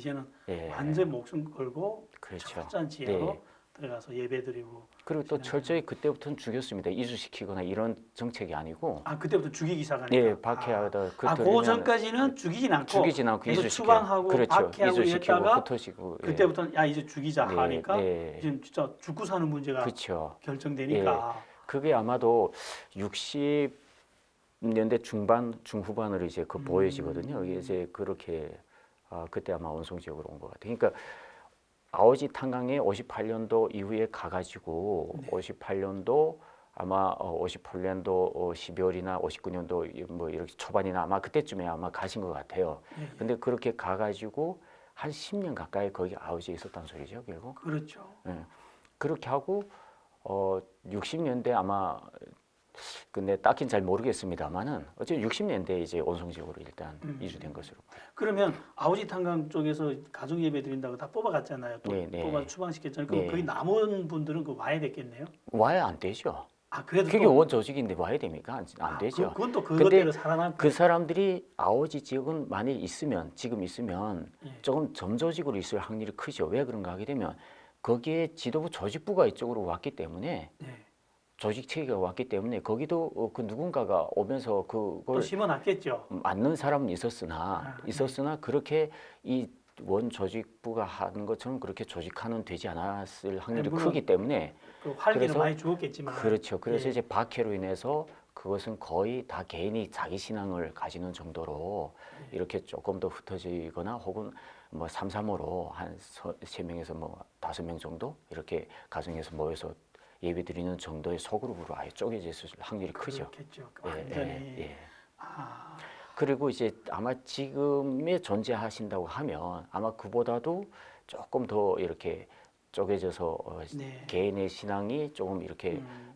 이제는 예. 완전 목숨 걸고 그렇죠. 철저한 지하로 네. 들어가서 예배드리고. 그리고 또 철저히 그때부터는 죽였습니다. 이주시키거나 이런 정책이 아니고. 아 그때부터 죽이기 시작하니까. 예, 박해하다 그 전까지는 죽이진 않고 죽이진 않고 계속 이주시켜. 추방하고 그렇죠. 박해하고 이주시키고 이랬다가 흩어지고. 예. 그때부터는 야 이제 죽이자 네, 하니까 네. 지금 진짜 죽고 사는 문제가 그렇죠. 결정되니까. 그게 아마도 60년대 중반 중후반으로 이제 그 보여지거든요. 이게 이제 그렇게 그때 아마 원송 지역으로 온 것 같아요. 그러니까 아오지 탄광에 58년도 이후에 가가지고 58년도 아마 58년도 12월이나 59년도 뭐 이렇게 초반이나 아마 그때쯤에 아마 가신 것 같아요. 근데 그렇게 가가지고 한 10년 가까이 거기 아오지에 있었단 소리죠, 결국. 그렇죠. 예. 그렇게 하고 60년대 아마 근데 딱히 잘 모르겠습니다만은 어쨌든 60년대 이제 원송 지역으로 일단 이주된 것으로. 그러면 아오지 탄광 쪽에서 가정 예배 드린다고 다 뽑아갔잖아요. 또 네, 네. 뽑아 추방시켰잖아요. 네. 그럼 거기 남은 분들은 그 와야 됐겠네요. 와야 안 되죠. 아 그래도 그게 또 원 조직인데 와야 됩니까? 안 되죠. 그건 또 근데 그것대로 살아남고. 그 사람들이 아오지 지역은 만약 있으면 지금 있으면 예. 조금 점조직으로 있을 확률이 크죠. 왜 그런가 하게 되면 거기에 지도부 조직부가 이쪽으로 왔기 때문에 네. 조직 체계가 왔기 때문에 거기도 그 누군가가 오면서 또 그걸 심어놨겠죠. 맞는 사람은 있었으나 그렇게 이 원 조직부가 하는 것처럼 그렇게 조직화는 되지 않았을 확률이 물론 크기 때문에 그 활기는 그래서 많이 죽었겠지만. 그렇죠. 그래서 예. 이제 박해로 인해서 그것은 거의 다 개인이 자기 신앙을 가지는 정도로 이렇게 조금 더 흩어지거나 혹은 뭐 3-3으로 한 3명에서 뭐 5명 정도 이렇게 가정에서 모여서 예배드리는 정도의 소그룹으로 아예 쪼개져 있을 확률이 크죠. 그렇겠죠. 예, 완전히. 예. 아, 그리고 이제 아마 지금에 존재하신다고 하면 아마 그보다도 조금 더 이렇게 쪼개져서 네. 개인의 신앙이 조금 이렇게 음,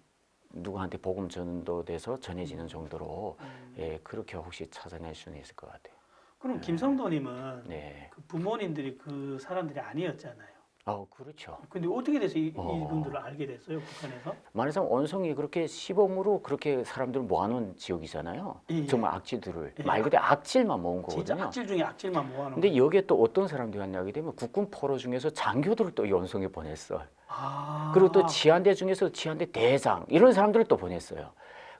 누구한테 복음 전도돼서 전해지는 정도로 예, 그렇게 혹시 찾아낼 수는 있을 것 같아요. 그럼 김성도님은 네. 그 부모님들이 그 사람들이 아니었잖아요. 그렇죠. 근데 어떻게 돼서 이분들을 알게 됐어요, 북한에서? 말하자면 원성이 그렇게 시범으로 그렇게 사람들을 모아놓은 지역이잖아요. 예, 예. 정말 악질들을 예, 말 그대로 악질만 모은 진짜 거거든요. 악질 중에 악질만 모아놓은. 근데 여기에 또 어떤 사람들이 왔냐게 되면 국군 포로 중에서 장교들을 또 원성에 보냈어. 그리고 또 치안대 중에서 치안대 대장 이런 사람들을 또 보냈어요.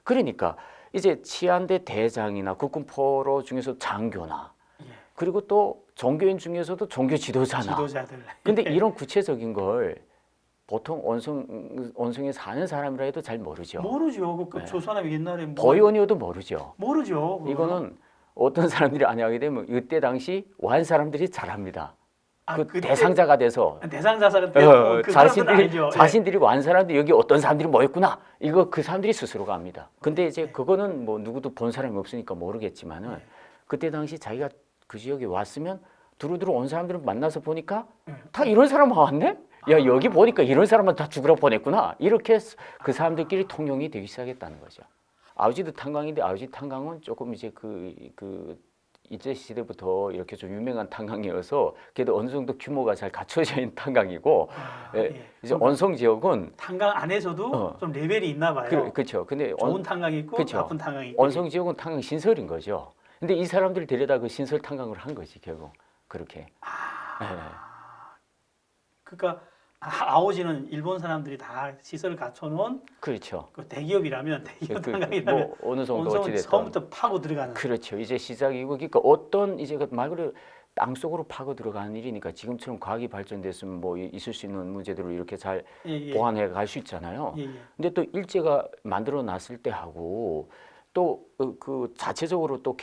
그러니까 이제 치안대 대장이나 국군 포로 중에서 장교나 예. 그리고 또 종교인 중에서도 종교 지도자나. 지도자들. 근데 예. 이런 구체적인 걸 보통 원성에 사는 사람이라 해도 잘 모르죠. 모르죠. 그 네. 저 사람이 옛날에 뭐 도의원이어도 모르죠. 모르죠. 그거는. 이거는 어떤 사람들이 아냐게 되면 이때 당시 완 사람들이 잘합니다. 그 그때 대상자가 돼서 대상자사가 되고 그 사람들은 알죠. 자신들이 완 사람들이 여기 어떤 사람들이 모였구나. 이거 그 사람들이 스스로가 압니다. 근데 이제 네. 그거는 뭐 누구도 본 사람이 없으니까 모르겠지만은 네. 그때 당시 자기가 그 지역에 왔으면 두루두루 온 사람들을 만나서 보니까 네. 다 이런 사람 왔네? 야 여기 보니까 이런 사람만 다 죽으라고 보냈구나. 이렇게 그 사람들끼리 통용이 되기 시작했다는 거죠. 아우지도 탄광인데 아우지 탄광은 조금 이제 그 일제 시대부터 이렇게 좀 유명한 탄광이어서 그래도 어느 정도 규모가 잘 갖춰져 있는 탄광이고 예. 이제 원성 지역은 탄광 안에서도 좀 레벨이 있나 봐요. 그렇죠. 근데 좋은 탄광이 있고 그쵸. 나쁜 탄광이 있고. 원성 지역은 탄광 신설인 거죠. 근데 이 사람들이 데려다 그 신설 탄광을 한 거지 결국 그렇게. 그러니까 아오지는 일본 사람들이 다 시설을 갖춰놓은 그렇죠. 그 대기업이라면 대기업 그 탄광이라면 뭐 어느 정도 원성은 어찌됐든 처음부터 파고 들어가는. 그렇죠. 이제 시작이고 그러니까 어떤 이제 말 그대로 땅 속으로 파고 들어가는 일이니까 지금처럼 과학이 발전됐으면 뭐 있을 수 있는 문제들을 이렇게 잘 예. 보완해 갈 수 있잖아요. 예. 근데 또 일제가 만들어 놨을 때 하고 또 그 자체적으로 또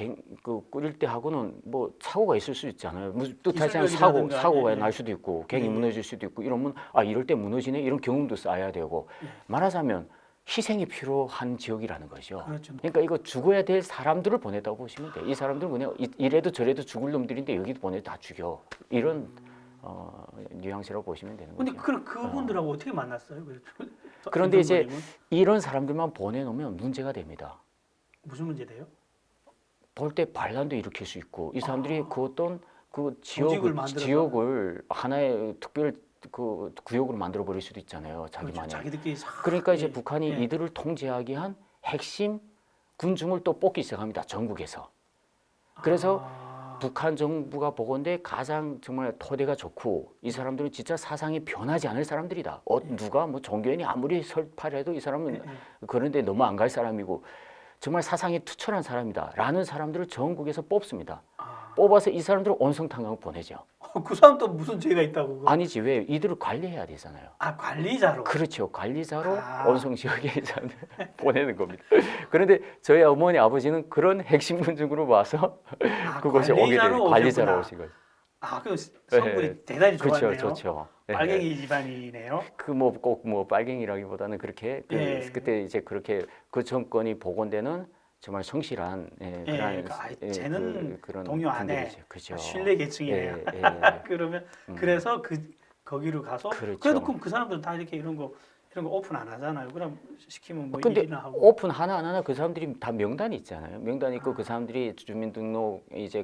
꾸릴 때 하고는 뭐 사고가 있을 수 있잖아요. 무슨 뜻하지 않은 기술력이라든가, 사고가 예. 날 수도 있고 갱이 예. 무너질 수도 있고 이러면 이럴 때 무너지네 이런 경험도 쌓아야 되고 말하자면 희생이 필요한 지역이라는 거죠. 그렇죠. 그러니까 이거 죽어야 될 사람들을 보냈다고 보시면 돼요. 이 사람들은 그냥 이래도 저래도 죽을 놈들인데 여기도 보내도 다 죽여. 이런 뉘앙스라고 보시면 되는 근데 거죠. 그분들하고 어떻게 만났어요? 그런데 이제 김성도님은? 이런 사람들만 보내놓으면 문제가 됩니다. 무슨 문제 돼요? 볼 때 반란도 일으킬 수 있고 이 사람들이 그 어떤 그 조직을 만들어서. 지역을 하나의 특별 그 구역으로 만들어 버릴 수도 있잖아요. 그렇죠. 자기만의. 자기들끼리 싹. 그러니까 이제 예. 북한이 예. 이들을 통제하기 위한 핵심 군중을 또 뽑기 시작합니다. 전국에서. 그래서 북한 정부가 보건대 가장 정말 토대가 좋고 이 사람들은 진짜 사상이 변하지 않을 사람들이다. 누가 뭐 종교인이 아무리 설파해도 이 사람은 그런데 너무 안 갈 사람이고 정말 사상이 투철한 사람이다라는 사람들을 전국에서 뽑습니다. 뽑아서 이 사람들을 온성탄광을 보내죠. 그 사람 또 무슨 죄가 있다고? 그거? 아니지 왜 이들을 관리해야 되잖아요. 아, 관리자로. 그렇죠. 관리자로 온성 지역에 이 사람들 보내는 겁니다. 그런데 저희 어머니 아버지는 그런 핵심 군중으로 와서 그것이 오게 돼요. 관리자로 오신 거죠. 아, 그 성분이 대단히 좋았네요. 그렇죠, 좋죠. 빨갱이 집안이네요. 그 뭐 꼭 뭐 빨갱이라기보다는 그렇게 그때 이제 그렇게 그 정권이 복원되는 정말 성실한 그런 쟤는 동요 안 해. 그죠. 신뢰 계층이에요. 그러면 그래서 거기로 가서 그렇죠. 그래도 그럼 그 사람들은 다 이렇게 이런 거 오픈 안 하잖아요. 그럼 시키면 뭐 근데 일이나 하고. 오픈 하나 안 하나 그 사람들이 다 명단이 있잖아요. 명단이 있고 그 사람들이 주민등록 이제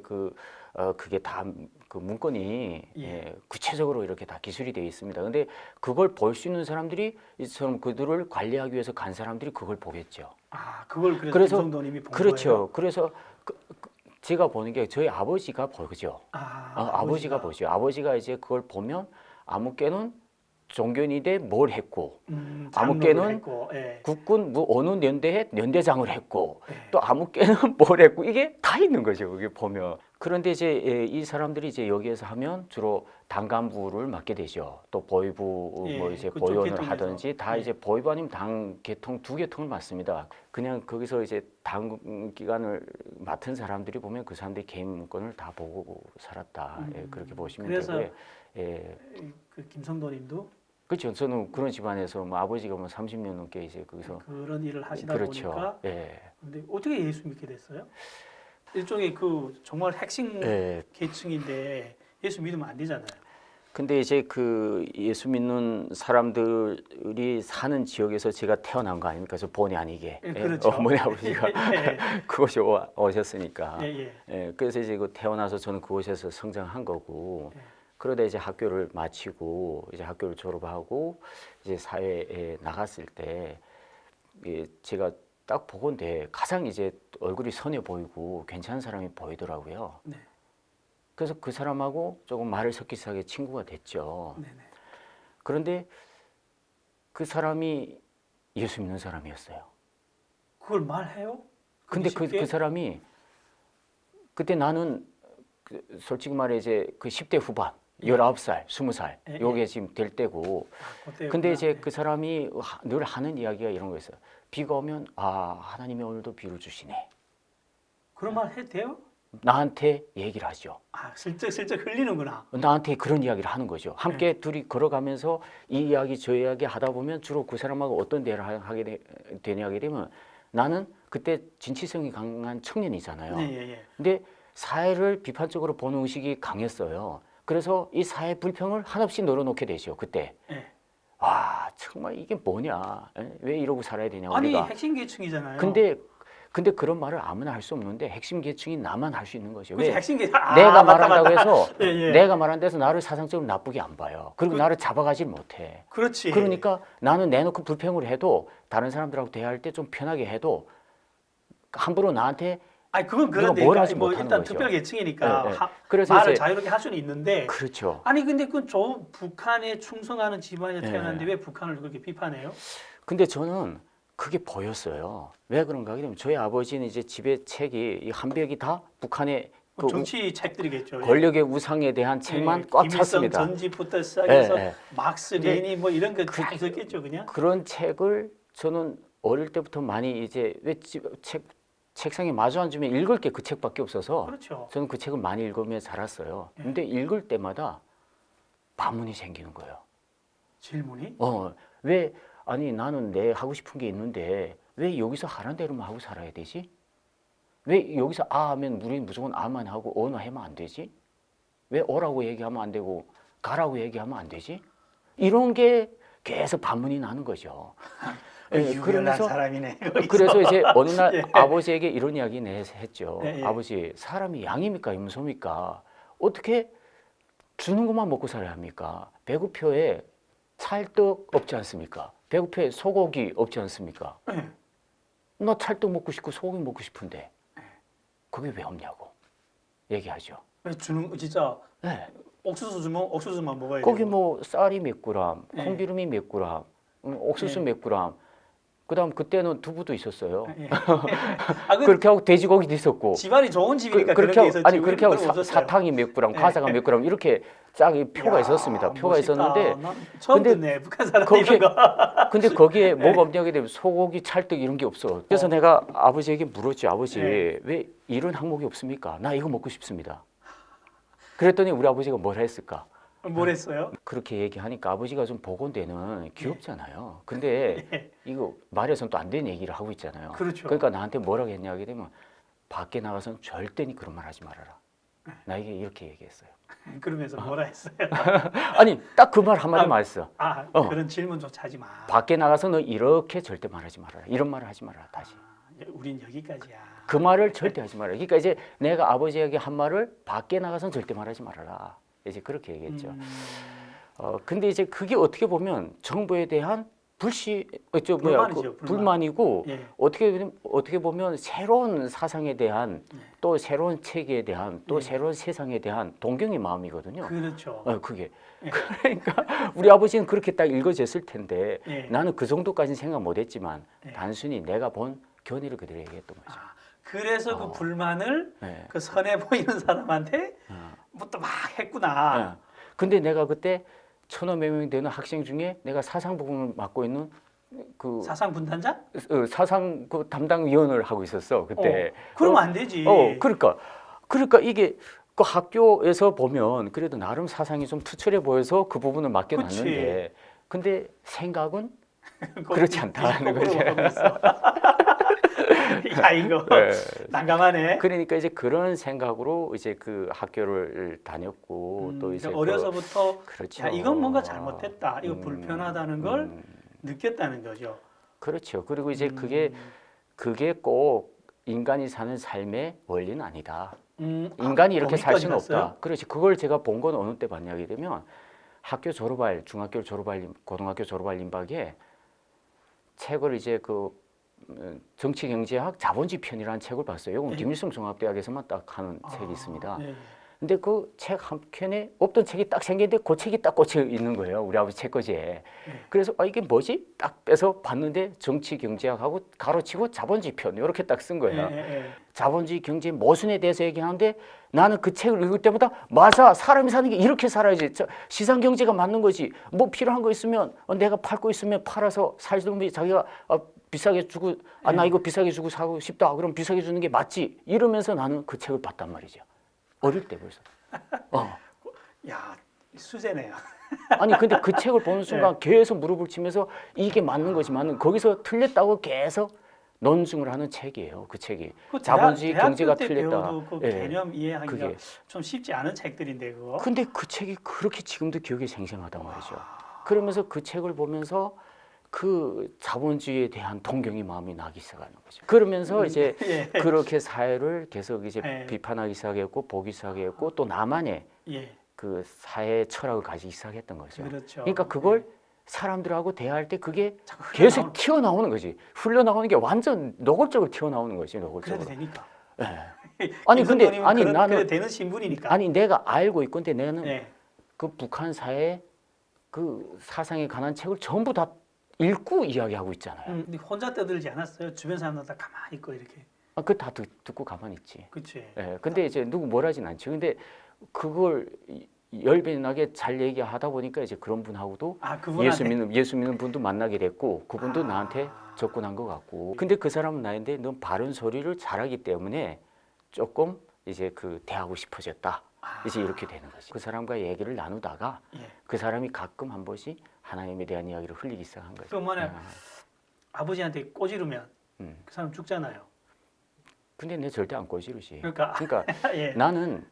그게 다 그 문건이 구체적으로 이렇게 다 기술이 되어 있습니다. 근데 그걸 볼 수 있는 사람들이 이처럼 그들을 관리하기 위해서 간 사람들이 그걸 보겠죠. 아, 그걸 그래서 김성도님이 본 그렇죠. 거예요? 그래서 제가 보는 게 저희 아버지가 보죠. 아버지가 보죠. 아버지가 이제 그걸 보면 아무개는 종교인인데 뭘 했고 아무개는 국군 뭐 어느 연대에 연대장을 했고 또 아무개는 뭘 했고 이게 다 있는 거죠. 그게 보면. 그런데 이제 이 사람들이 이제 여기에서 하면 주로 당 간부를 맡게 되죠. 또 보위부 뭐 이제 보위원을 하든지 다 이제 보위부 아니면 당 계통 두 계통을 맡습니다. 그냥 거기서 이제 당 기관을 맡은 사람들이 보면 그 사람들이 개인 문건을 다 보고 살았다. 그렇게 보시면 되고요. 그 김성도님도 그렇죠. 저는 그런 집안에서 뭐 아버지가 뭐 30년 넘게 이제 거기서 그런 일을 하시다 그렇죠. 보니까. 근데 어떻게 예수 믿게 됐어요? 일종의 그 정말 핵심 계층인데 예수 믿으면 안 되잖아요. 근데 이제 그 예수 믿는 사람들이 사는 지역에서 제가 태어난 거 아닙니까? 저 본의 아니게. 그렇죠. 어머니 아버지가 그곳에 오셨으니까. 그래서 이제 그 태어나서 저는 그곳에서 성장한 거고. 그러다 이제 학교를 마치고 이제 학교를 졸업하고 이제 사회에 나갔을 때 제가 딱 보건대 가장 이제 얼굴이 선해 보이고 괜찮은 사람이 보이더라고요. 그래서 그 사람하고 조금 말을 섞기시작하게 친구가 됐죠. 그런데 그 사람이 예수 믿는 사람이었어요. 그걸 말해요? 근데 그 사람이 그때 나는 솔직히 말해 이제 그 10대 후반 19살, 20살 요게 지금 될 때고 근데 이제 그 사람이 늘 하는 이야기가 이런 거였어요. 비가 오면 하나님이 오늘도 비를 주시네. 그런 말 해도 돼요? 나한테 얘기를 하죠. 슬쩍 흘리는구나. 나한테 그런 이야기를 하는 거죠. 함께 둘이 걸어가면서 이 이야기 저 이야기 하다 보면 주로 그 사람하고 어떤 대화를 하게 되면 나는 그때 진취성이 강한 청년이잖아요. 근데 사회를 비판적으로 보는 의식이 강했어요. 그래서 이 사회 불평을 한없이 널어놓게 되죠. 그때. 정말 이게 뭐냐? 왜 이러고 살아야 되냐? 우리가. 핵심 계층이잖아요. 근데 그런 말을 아무나 할 수 없는데 핵심 계층이 나만 할 수 있는 거죠. 왜? 핵심 계층. 내가 말한다고 해서 내가 말한 데서 나를 사상적으로 나쁘게 안 봐요. 그리고 나를 잡아가질 못해. 그렇지. 그러니까 나는 내놓고 불평을 해도 다른 사람들하고 대화할 때 좀 편하게 해도 함부로 나한테 그건 그런데 뭘 하지 뭐 못하는 일단 거죠. 특별 계층이니까 그래서 말을 이제 자유롭게 할 수는 있는데. 그렇죠. 근데 그건 북한에 충성하는 집안에 태어났는데 왜 북한을 그렇게 비판해요? 근데 저는 그게 보였어요. 왜 그런가 하면 저희 아버지는 이제 집에 책이 한 벽이 다 북한의 그 정치 책들이겠죠. 권력의 우상에 대한 책만 꽉 찼습니다. 전지부터 시작해서 막스, 레닌 뭐 이런 거 다 있었겠죠, 그냥. 그런 책을 저는 어릴 때부터 많이 이제 책상에 마주 앉으면 읽을 게 그 책밖에 없어서 그렇죠. 저는 그 책을 많이 읽으며 자랐어요. 근데 읽을 때마다 반문이 생기는 거예요. 질문이? 왜 아니 나는 내 하고 싶은 게 있는데 왜 여기서 하라는 대로만 하고 살아야 되지? 왜 여기서 하면 우리 무조건 아만 하고 어나 하면 안 되지? 왜 오라고 얘기하면 안 되고 가라고 얘기하면 안 되지? 이런 게 계속 반문이 나는 거죠. 그러면서 사람이네. 그래서 이제 어느 날 아버지에게 이런 이야기 했죠. 아버지, 사람이 양입니까 임소입니까? 어떻게 주는 것만 먹고 살아야 합니까? 배고표에 찰떡 없지 않습니까? 배고표에 소고기 없지 않습니까? 나 찰떡 먹고 싶고 소고기 먹고 싶은데 그게 왜 없냐고. 얘기하죠. 주는 진짜 네. 옥수수 주면 옥수수만 먹어야 거기 되고. 뭐 쌀이 몇 그램, 네. 콩기름이 몇 그램, 옥수수 네. 몇 그램. 그다음 그때는 두부도 있었어요. 예. 아, 그 그렇게 하고 돼지고기도 있었고. 집안이 좋은 집이니까 그렇게 그런 게 하고, 있었지. 아니 그렇게 하고 우리는 그런 거 없었어요. 사탕이 몇 그램, 네. 과자가 몇 그램 이렇게 짝이 표가 이야, 있었습니다. 표가 멋있다. 있었는데 난 처음 근데 듣네. 북한 사람 거기에 이런 거. 근데 거기에 뭐가 없냐게 되면 소고기, 찰떡 이런 게 없어. 그래서 내가 아버지에게 물었지. 아버지 네. 왜 이런 항목이 없습니까? 나 이거 먹고 싶습니다. 그랬더니 우리 아버지가 뭘 했을까? 뭘 했어요? 그렇게 얘기하니까 아버지가 좀 보건대는 귀엽잖아요. 근데 예. 이거 말해서는 또 안 되는 얘기를 하고 있잖아요. 그렇죠. 그러니까 나한테 뭐라고 했냐 하게 되면 밖에 나가서는 절대 니 그런 말 하지 말아라. 나에게 이렇게 얘기했어요. 그러면서 뭐라 했어요? 아니 딱 그 말 한마디만 했어. 아, 어. 그런 질문조차 하지 마. 밖에 나가서 너 이렇게 절대 말하지 말아라. 이런 말을 하지 말아라. 다시. 우린 여기까지야. 그 말을 절대 하지 말아라. 그러니까 이제 내가 아버지에게 한 말을 밖에 나가서는 절대 말하지 말아라. 이제 그렇게 얘기했죠. 근데 이제 그게 어떻게 보면 정부에 대한 불만이죠, 불만. 불만이고 예. 어떻게 보면 새로운 사상에 대한 네. 또 새로운 체계에 대한 또 네. 새로운 세상에 대한 동경의 마음이거든요. 그렇죠. 그게 예. 그러니까 우리 아버지는 그렇게 딱 읽어졌을 텐데 예. 나는 그 정도까지는 생각 못했지만 예. 단순히 내가 본 견해를 그대로 얘기했던 거죠. 아, 그래서 그 불만을 네. 그 선해 보이는 사람한테 뭐 또 막 했구나. 근데 내가 그때 1,500명 되는 학생 중에 내가 사상 부분을 맡고 있는 그 사상 분단자? 사상 그 담당 위원을 하고 있었어 그때. 그러면 안 되지. 그러니까 이게 그 학교에서 보면 그래도 나름 사상이 좀 투철해 보여서 그 부분을 맡겨놨는데, 근데 생각은 그렇지 않다는 거지. 야 이거 네. 난감하네. 그러니까 이제 그런 생각으로 이제 그 학교를 다녔고 또 이제 어려서부터 그렇죠. 야, 이건 뭔가 잘못했다. 이거 불편하다는 걸 느꼈다는 거죠. 그렇죠. 그리고 이제 그게 꼭 인간이 사는 삶의 원리는 아니다. 인간이 이렇게 살 수는 없다. 그렇지. 그걸 제가 본 건 어느 때 봤냐게 되면 학교 졸업할, 중학교 졸업할, 고등학교 졸업할 임박에 책을 이제 그 정치경제학 자본주의 편이라는 책을 봤어요. 이건 김일성 종합대학에서만 딱 하는 책이 있습니다. 네. 근데 그 책 한 켠에 없던 책이 딱 생겼는데 그 책이 딱 꽂혀 있는 거예요. 우리 아버지 책꽂이에. 그래서 이게 뭐지? 딱 빼서 봤는데 정치 경제학하고 가로치고 자본주의 편 이렇게 딱 쓴 거예요. 자본주의 경제 모순에 대해서 얘기하는데 나는 그 책을 읽을 때마다 맞아. 사람이 사는 게 이렇게 살아야지. 시장 경제가 맞는 거지. 뭐 필요한 거 있으면 내가 팔 거 있으면 팔아서 살던 자기가 비싸게 주고 나 이거 비싸게 주고 사고 싶다. 그럼 비싸게 주는 게 맞지. 이러면서 나는 그 책을 봤단 말이죠. 어릴 때 벌써. 야 수제네요. 아니 근데 그 책을 보는 순간 계속 무릎을 치면서 이게 맞는 거지 맞는 거기서 틀렸다고 계속 논증을 하는 책이에요. 그 책이 그 자본주의 경제가 틀렸다. 그 개념 이해하기가 그게. 좀 쉽지 않은 책들인데 그거. 근데 그 책이 그렇게 지금도 기억에 생생하단 말이죠. 그러면서 그 책을 보면서 그 자본주의에 대한 동경의 마음이 나기 시작하는 거죠. 그러면서 이제 그렇게 사회를 계속 이제 비판하기 시작했고 보기 시작했고 또 나만의 그 사회 철학을 가지기 시작했던 거죠. 그렇죠. 그러니까 그걸 사람들하고 대화할 때 그게 계속 튀어나오는 거지. 흘러나오는 게 완전 노골적으로 튀어나오는 거지. 노골적으로. 그래도 되니까. 아니 근데 나는 되는 신분이니까. 아니 내가 알고 있고 근데 내는 그 북한 사회 그 사상에 관한 책을 전부 다 읽고 이야기하고 있잖아요. 근데 혼자 떠들지 않았어요? 주변 사람들 다 가만히 있고 이렇게. 그 다 듣고 가만히 있지. 그렇지. 근데 이제 누구 뭘 하진 않지. 근데 그걸 열변하게 잘 얘기하다 보니까 이제 그런 분하고도 예수 믿는 분도 만나게 됐고 그분도 나한테 접근한 것 같고. 근데 그 사람은 나인데 넌 바른 소리를 잘하기 때문에 조금 이제 그 대하고 싶어졌다. 이제 이렇게 되는 거지. 그 사람과 얘기를 나누다가 그 사람이 가끔 한 번씩 하나님에 대한 이야기를 흘리기 시작한 거죠. 그러면 아버지한테 꼬지르면 그 사람 죽잖아요. 근데 내 절대 안 꼬지르지. 그러니까 나는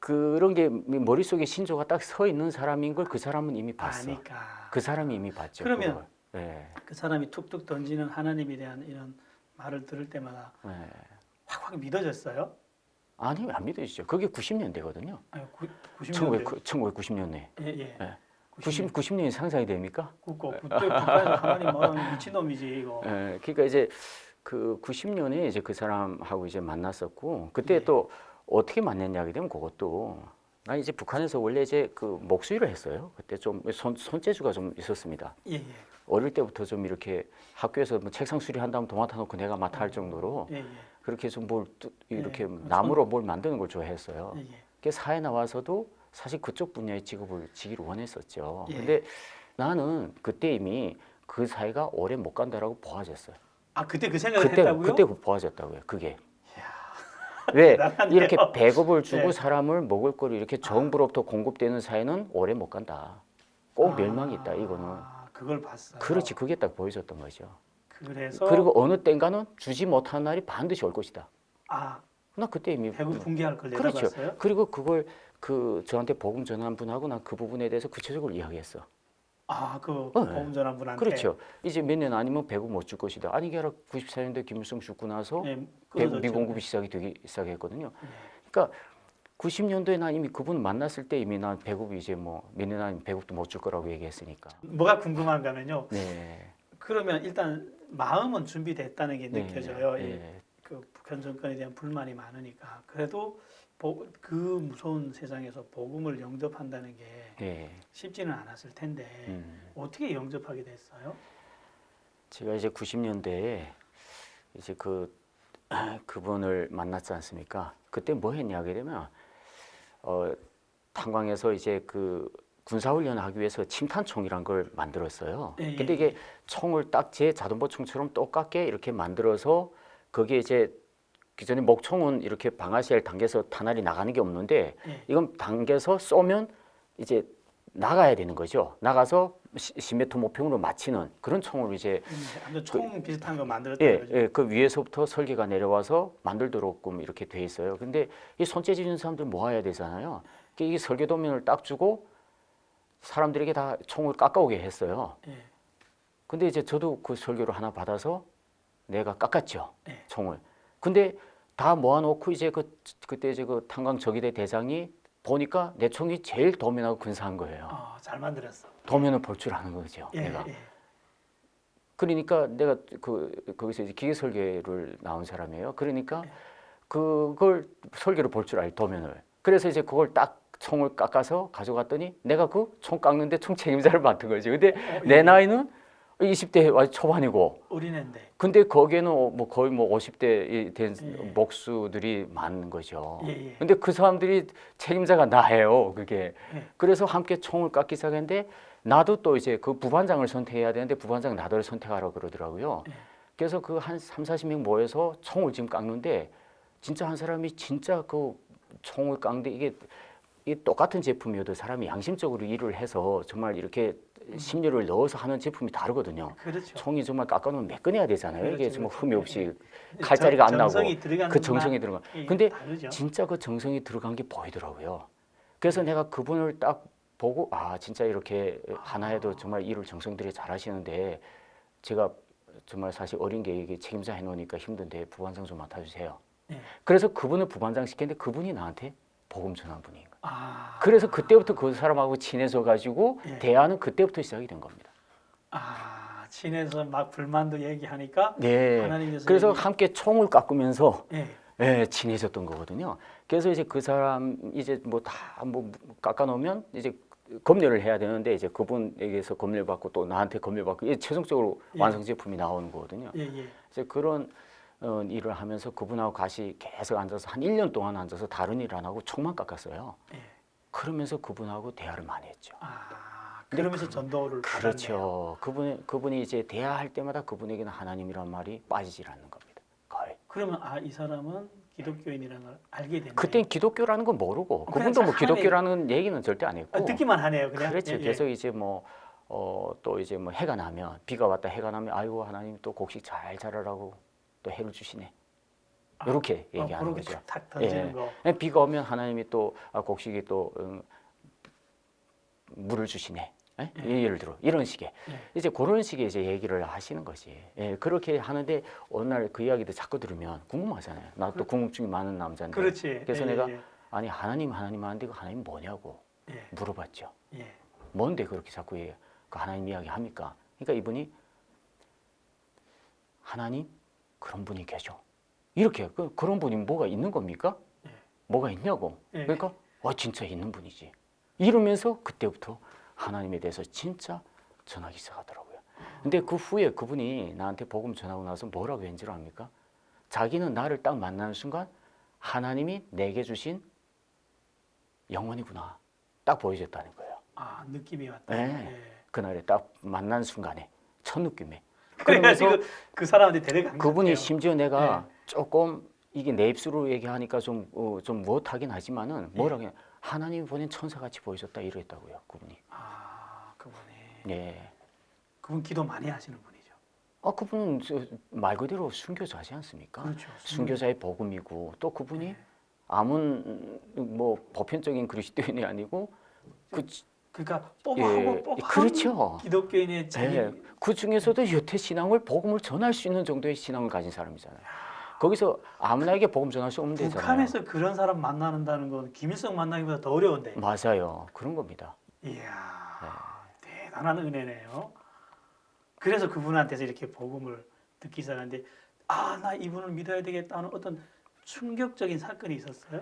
그런 게 머릿속에 신조가 딱 서 있는 사람인 걸 그 사람은 이미 봤어. 그 사람이 이미 봤죠. 그러면 그 사람이 툭툭 던지는 하나님에 대한 이런 말을 들을 때마다 확 믿어졌어요? 아니 안 믿어지죠. 그게 90년대거든요. 1990년대. 90년이 상상이 됩니까? 그때 북한에서 하나님 말하면 미친놈이지 이거. 그러니까 이제 그 90년에 이제 그 사람하고 이제 만났었고 그때 또 어떻게 만났냐 하게 되면 그것도 난 이제 북한에서 원래 이제 그 목수일을 했어요. 그때 좀 손재주가 좀 있었습니다. 예, 예. 어릴 때부터 좀 이렇게 학교에서 뭐 책상 수리한다면 도맡아 놓고 내가 맡아 할 정도로 예, 예. 그렇게 좀 뭘 이렇게 예, 나무로 뭘 만드는 걸 좋아했어요. 예, 예. 그래서 사회 나와서도 사실 그쪽 분야의 직업을 지기를 원했었죠. 예. 근데 나는 그때 이미 그 사회가 오래 못 간다라고 보아졌어요. 아, 그때 그 생각을 했다고요? 그때 보아졌다고요. 그게. 이야, 왜 대단하네요. 이렇게 배급을 주고 네. 사람을 먹을 거를 이렇게 정부로부터 공급되는 사회는 오래 못 간다. 꼭 멸망이 있다. 이거는. 아, 그걸 봤어요. 그렇지. 그게 딱 보여줬던 거죠. 그래서 그리고 어느 땐가는 주지 못하는 날이 반드시 올 것이다. 아, 나 그때 이미 배급 붕괴할 걸 그렇죠. 내다봤어요. 그리고 그걸 그 저한테 복음 전한 분하고 난 그 부분에 대해서 구체적으로 이야기했어. 아, 그 네. 보험 전환 분한테. 그렇죠. 이제 몇 년 아니면 배급 못 줄 것이다. 아니 이게 아니라 94년대 김일성 죽고 나서 예, 배급 끊어졌죠. 미공급이 시작이 시작했거든요. 네. 그러니까 90년도에 난 이미 그분 만났을 때 이미 난 배급이 이제 뭐 몇 년 아니면 배급도 못 줄 거라고 얘기했으니까. 뭐가 궁금한가면요. 네. 그러면 일단 마음은 준비됐다는 게 네. 느껴져요. 네. 그 북한 정권에 대한 불만이 많으니까. 그래도 그 무서운 세상에서 복음을 영접한다는 게 네. 쉽지는 않았을 텐데 어떻게 영접하게 됐어요? 제가 이제 90년대에 이제 그분을 만났지 않습니까? 그때 뭐 했냐 하게 되면 탄광에서 이제 그 군사훈련을 하기 위해서 침탄총이란 걸 만들었어요. 예, 예. 근데 이게 총을 딱 제 자동보총처럼 똑같게 이렇게 만들어서 거기에 이제 기존에 목총은 이렇게 방아쇠를 당겨서 탄알이 나가는 게 없는데 예. 이건 당겨서 쏘면 이제 나가야 되는 거죠. 나가서 10m 모평으로 맞히는 그런 총을 이제 완전 총 비슷한 거 만들었던 예, 거죠. 예, 그 위에서부터 설계가 내려와서 만들도록끔 이렇게 돼 있어요. 근데 이 손재주 있는 사람들 모아야 되잖아요. 그러니까 이 설계 도면을 딱 주고 사람들에게 다 총을 깎아오게 했어요. 예. 근데 이제 저도 그 설교를 하나 받아서 내가 깎았죠. 예. 총을. 근데 다 모아놓고 이제 그때 이제 그 탄광 저기대 대장이 보니까 내 총이 제일 도면하고 근사한 거예요. 잘 만들었어. 도면을 볼 줄 아는 거죠. 예, 내가. 예. 그러니까 내가 거기서 이제 기계 설계를 나온 사람이에요. 그러니까 예. 그걸 설계를 볼 줄 알 도면을. 그래서 이제 그걸 딱 총을 깎아서 가져갔더니 내가 그 총 깎는데 총 책임자를 맡은 거지. 근데 예. 내 나이는 20대 아주 초반이고. 어린애인데. 근데 거기에는 뭐 거의 뭐 50대 된 예. 목수들이 많은 거죠. 예, 예. 근데 그 사람들이 책임자가 나예요. 그게. 예. 그래서 함께 총을 깎기 시작했는데 나도 또 이제 그 부반장을 선택해야 되는데 부반장 나더러 선택하라고 그러더라고요. 예. 그래서 그 한 30-40명 모여서 총을 지금 깎는데 진짜 한 사람이 진짜 그 총을 깎는데 이게 똑같은 제품이어도 사람이 양심적으로 일을 해서 정말 이렇게 심려를 넣어서 하는 제품이 다르거든요. 그렇죠. 총이 정말 깎아놓으면 매끈해야 되잖아요. 이게 그렇죠, 정말 그렇죠. 흠이 없이 예. 칼자리가 안 나고 정성이 들어가는 그 정성이 들어가. 예, 근데 다르죠. 진짜 그 정성이 들어간 게 보이더라고요. 그래서 내가 그분을 딱 보고 진짜 이렇게 하나에도 정말 일을 정성들이 잘하시는데 제가 정말 사실 어린 게 이게 책임자 해놓으니까 힘든데 부반장 좀 맡아주세요. 예. 그래서 그분을 부반장 시켰는데 그분이 나한테 복음 전한 분인 거예요. 그래서 그래서 그때부터 그 사람하고 친해져 가지고 예. 대화는 그때부터 시작이 된 겁니다. 친해서 막 불만도 얘기하니까 네. 하나님께서 그래서 함께 총을 깎으면서 예. 친해졌던 거거든요. 그래서 이제 그 사람 이제 뭐 다 뭐 깎아 놓으면 이제 검열을 해야 되는데 이제 그분에게서 검열 받고 또 나한테 검열 받고 이게 최종적으로 예. 완성 제품이 나오는 거거든요. 예, 예. 이제 그런 일을 하면서 그분하고 같이 계속 앉아서 한 1년 동안 앉아서 다른 일 안 하고 총만 깎았어요. 예. 그러면서 그분하고 대화를 많이 했죠. 그러면서 전도를 받았네요. 그렇죠. 그분이 이제 대화할 때마다 그분에게는 하나님이란 말이 빠지질 않는 겁니다. 거의. 그러면 이 사람은 기독교인이라는 걸 알게 됐네요. 그땐 기독교라는 건 모르고 그냥 그분도 뭐 하나님- 기독교라는 얘기는 절대 안 했고. 듣기만 하네요, 그냥. 그렇죠. 예, 예. 계속 이제 또 이제 뭐 해가 나면 비가 왔다 해가 나면 아이고 하나님 또 곡식 잘 자라라고 또 해를 주시네. 이렇게 얘기하는 그렇게 거죠. 탁 던지는 예. 거. 비가 오면 하나님이 또 곡식이 또 물을 주시네. 예? 예를 들어 이런 식의 예. 이제 그런 식의 이제 얘기를 하시는 거지. 예, 그렇게 하는데 어느 날 그 이야기도 자꾸 들으면 궁금하잖아요. 나 또 궁금증이 많은 남자인데. 그렇지. 그래서 예, 내가 예, 아니 하나님 하는데 그 하나님 뭐냐고 예. 물어봤죠. 예. 뭔데 그렇게 자꾸 그 하나님 이야기 합니까? 그러니까 이분이 하나님 그런 분이 계셔. 이렇게 그런 분이 뭐가 있는 겁니까? 예. 뭐가 있냐고. 예. 그러니까 진짜 있는 분이지. 이러면서 그때부터 하나님에 대해서 진짜 전하기 시작하더라고요. 근데 그 후에 그분이 나한테 복음 전하고 나서 뭐라고 했는 줄 압니까? 자기는 나를 딱 만나는 순간 하나님이 내게 주신 영혼이구나 딱 보여줬다는 거예요. 아, 느낌이 왔다. 네. 예. 그날에 딱 만난 순간에 첫 느낌에. 그래가지고 그러면서 그 사람한테 데려간 그분이 것 같아요. 심지어 내가 네. 조금 이게 내 입술로 얘기하니까 좀 못하긴 하지만은 뭐라고 해? 하나님이 보낸 천사같이 보여줬다 이랬다고요. 그분이. 아, 그분이. 예. 그분 기도 많이 하시는 분이죠. 그분은 말 그대로 순교자지 않습니까? 그렇죠. 순교자의 복음이고 또 그분이 네. 아문 뭐 보편적인 그리스도인이 아니고 그러니까 예, 뽀뽀한 그렇죠. 기독교인의 자기 예, 그 중에서도 여태 신앙을 복음을 전할 수 있는 정도의 신앙을 가진 사람이잖아요. 거기서 아무나에게 복음 전할 수 없는 데잖아요. 북한에서 그런 사람 만나는다는 건 김일성 만나기보다 더 어려운데. 맞아요. 그런 겁니다. 이야, 대단한 은혜네요. 그래서 그분한테서 이렇게 복음을 듣기 시작하는데, 나 이분을 믿어야 되겠다는 어떤 충격적인 사건이 있었어요?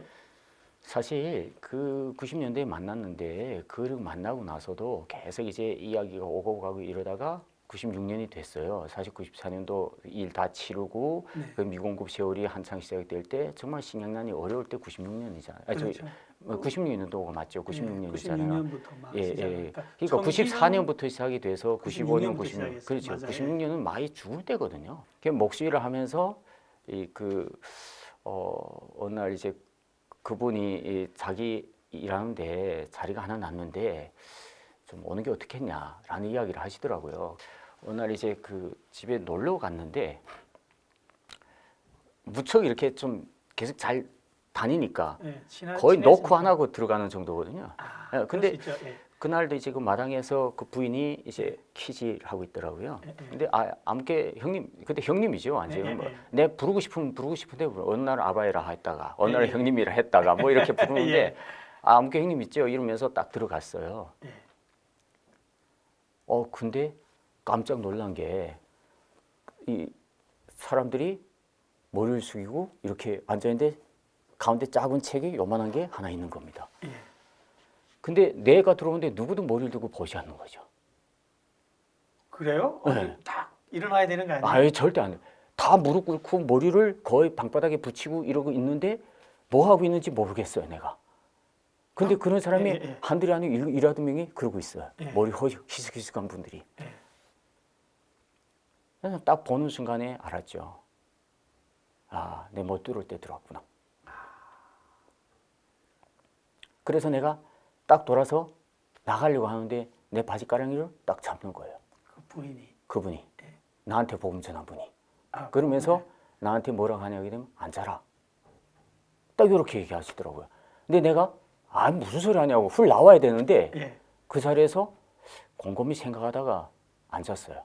사실 그 90년대에 만났는데 그 만나고 나서도 계속 이제 이야기가 오고 가고 이러다가 96년이 됐어요. 사실 94년도 일 다 치르고 네. 그 미공급 세월이 한창 시작될 때 정말 신경난이 어려울 때 96년이잖아요. 그렇죠. 96년도가 맞죠. 96년이잖아요. 96년부터 막 예, 시작하니까. 그러니까 94년부터 시작이 돼서 95년, 96년부터 96년 시작했어요. 그렇죠. 맞아요. 96년은 많이 죽을 때거든요. 그 목수일을 하면서 어느 날 이제 그분이 자기 일하는데 자리가 하나 났는데 좀 오는 게 어떻겠냐라는 이야기를 하시더라고요. 어느 날 이제 그 집에 놀러 갔는데 무척 이렇게 좀 계속 잘 다니니까 예, 거의 친해지니까. 놓고 안 하고 들어가는 정도거든요. 그럴 수 근데 있죠. 예. 그날도 이제 그 마당에서 그 부인이 이제 키질 하고 있더라고요. 예, 예. 근데 아무게 형님, 그때 형님이죠, 완전. 예, 예, 뭐, 예. 내 부르고 싶은데 어느 날 아바이라 했다가 어느 날 예, 예. 형님이라 했다가 뭐 이렇게 부르는데 예. 아무게 형님 있죠 이러면서 딱 들어갔어요. 예. 근데 깜짝 놀란 게 이 사람들이 머리를 숙이고 이렇게 앉아 있는데 가운데 작은 책이 요만한 게 하나 있는 겁니다. 예. 근데 내가 들어오는데 누구도 머리를 들고 보지 않는 거죠. 그래요? 네. 딱 일어나야 되는 거 아니에요? 아예 절대 안 돼. 다 무릎 꿇고 머리를 거의 방바닥에 붙이고 이러고 있는데 뭐 하고 있는지 모르겠어요, 내가. 근데 그런 사람이 예. 한둘이 아니고 일하던 명이 그러고 있어요. 예. 머리 희슥희슥한 분들이. 예. 그래서 딱 보는 순간에 알았죠. 내 못 들어올 때 들어왔구나. 그래서 내가 딱 돌아서 나가려고 하는데 내 바지가랑이를 딱 잡는 거예요. 그 부인이. 그분이. 예. 나한테 복음 전한 분이. 아, 그러면서 나한테 뭐라고 하냐고 되면 앉아라. 딱 이렇게 얘기하시더라고요. 근데 내가 무슨 소리 하냐고 훌 나와야 되는데 예. 그 자리에서 곰곰이 생각하다가 앉았어요.